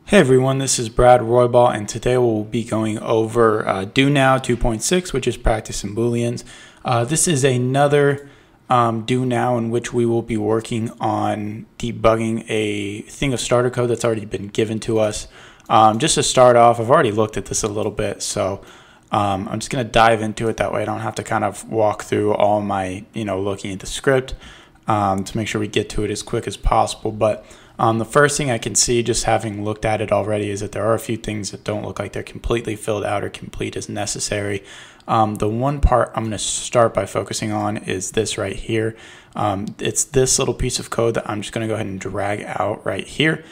Hey everyone, this is Brad Roybal, and today we'll be going over Do Now 2.6, which is practice in Booleans. This is another Do Now in which we will be working on debugging a thing of starter code that's already been given to us. Just to start off, I've already looked at this a little bit, so I'm just going to dive into it. That way I don't have to kind of walk through all my, looking at the script to make sure we get to it as quick as possible. But the first thing I can see, just having looked at it already, is that there are a few things that don't look like they're completely filled out or complete as necessary. The one part I'm going to start by focusing on is this right here. It's this little piece of code that I'm just going to go ahead and drag out right here.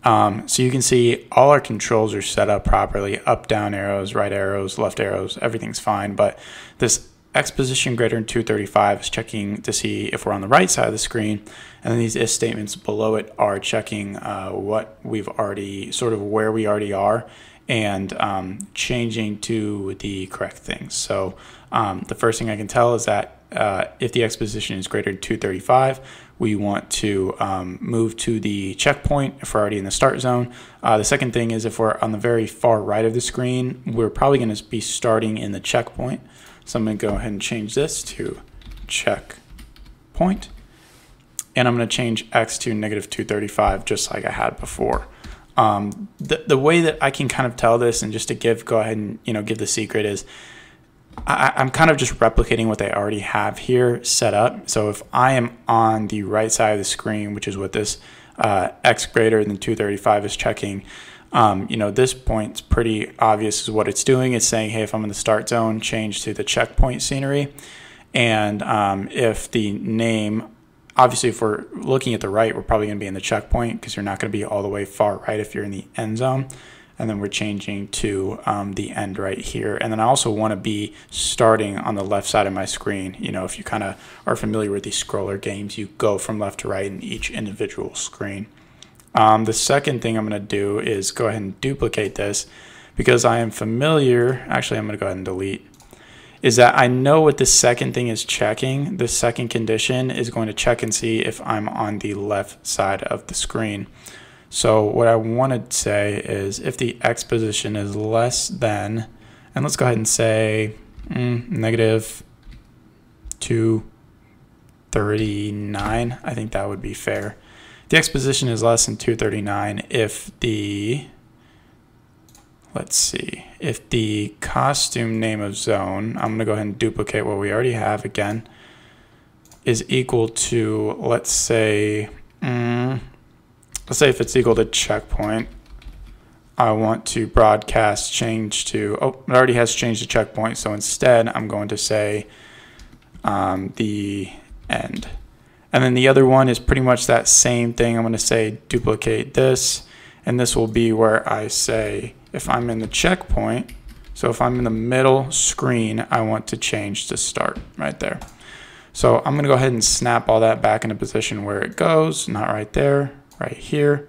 So you can see all our controls are set up properly: up, down arrows, right arrows, left arrows, everything's fine. But this X position greater than 235 is checking to see if we're on the right side of the screen, and then these if statements below it are checking what we've already, sort of where we already are, and changing to the correct things. So the first thing I can tell is that if the X position is greater than 235, we want to move to the checkpoint if we're already in the start zone. The second thing is if we're on the very far right of the screen, we're probably going to be starting in the checkpoint. So I'm going to go ahead and change this to checkpoint, and I'm going to change X to negative 235 just like I had before. The way that I can kind of tell this, and just to go ahead and give the secret, is I'm kind of just replicating what they already have here set up. So if I am on the right side of the screen, which is what this X greater than 235 is checking, this point's pretty obvious is what it's doing. It's saying, hey, if I'm in the start zone, change to the checkpoint scenery. And if the name, obviously if we're looking at the right, we're probably going to be in the checkpoint because you're not going to be all the way far right if you're in the end zone. And then we're changing to the end right here. And then I also want to be starting on the left side of my screen. If you kind of are familiar with these scroller games, you go from left to right in each individual screen. The second thing I'm going to do is go ahead and duplicate this because I am familiar. Actually, I'm going to go ahead and delete. Is that I know what the second thing is checking. The second condition is going to check and see if I'm on the left side of the screen. So what I want to say is if the X position is less than, and let's go ahead and say negative 239. I think that would be fair. The X position is less than 239 if the, if the costume name of zone, I'm going to go ahead and duplicate what we already have again, is equal to, let's say if it's equal to checkpoint, I want to broadcast change to, it already has changed to checkpoint, so instead I'm going to say the end. And then the other one is pretty much that same thing. I'm going to say duplicate this, and this will be where I say if I'm in the checkpoint, so if I'm in the middle screen, I want to change to start right there. So I'm going to go ahead and snap all that back into position where it goes, not right there, right here.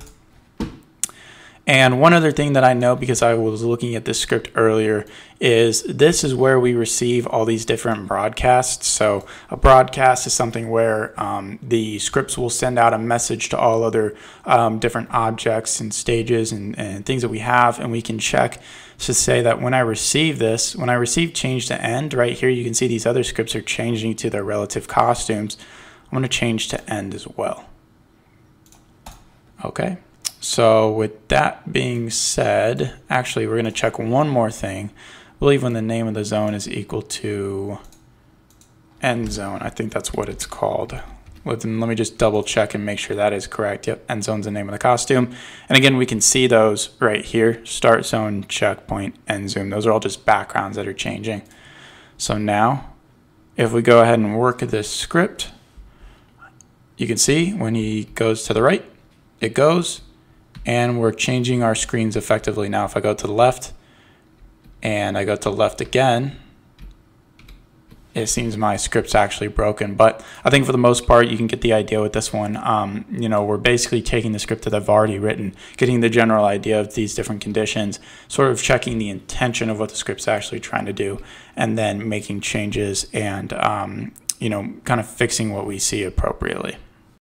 And one other thing that I know, because I was looking at this script earlier, is this is where we receive all these different broadcasts. So a broadcast is something where the scripts will send out a message to all other different objects and stages and things that we have, and we can check to say that when I receive this, when I receive change to end, right here you can see these other scripts are changing to their relative costumes. I'm going to change to end as well. Okay. So with that being said, actually we're going to check one more thing. I believe when the name of the zone is equal to end zone, I think that's what it's called. Let me just double check and make sure that is correct. Yep, end zone's the name of the costume. And again, we can see those right here: start zone, checkpoint, end zone. Those are all just backgrounds that are changing. So now, if we go ahead and work this script, you can see when he goes to the right, it goes. And we're changing our screens effectively now. If I go to the left and I go to the left again, it seems my script's actually broken. But I think for the most part, you can get the idea with this one. We're basically taking the script that I've already written, getting the general idea of these different conditions, sort of checking the intention of what the script's actually trying to do, and then making changes and, kind of fixing what we see appropriately.